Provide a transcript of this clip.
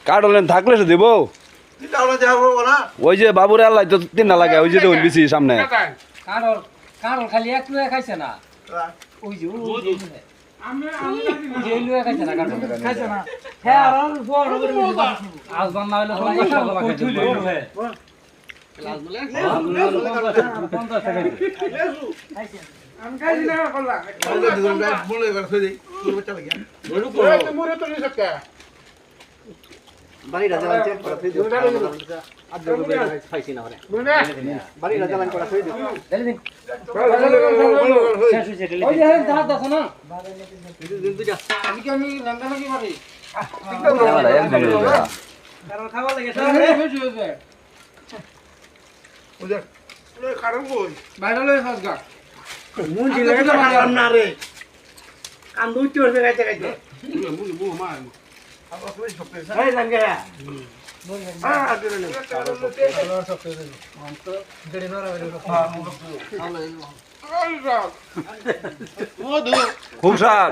কাটলেন থাকলে দিব ওই যে বাবুরে আল্লাহ তো তিন না লাগে ওই যে বেশি সামনে কারণ খালি এক লুয়া খাইছে না ওই যে আমি লুয়া খাইছে না কারণ খাইছে না হ্যাঁ আর বড় করে আজ বান্না হইলো আমি খাইছি না কল্লা বলে এবার থই দেই পুরো চলে গিয়া মোরে তো নি সকা বাড়ি রাজা লাইতে পড়া থই দিও আজ খাইছি না ওরে বাড়ি রাজা লাইন পড়া থই দিও দেলে দিন শেষ হইছে ওই যে দাঁত দেখো না দিন দুইটা আমি কি আমি লঙ্কা নাকি মারি কারণ খাওয়া লাগে সরে হইছে হইছে ওদের ওই কারণ কই বাইরে লই ফাসগা মুন দিলে কারণ না রে কান দুই চড়বে গাইতে গাইতে মুন মুন মা আবার কই সপে এই লঙ্কা খুব স্বাদ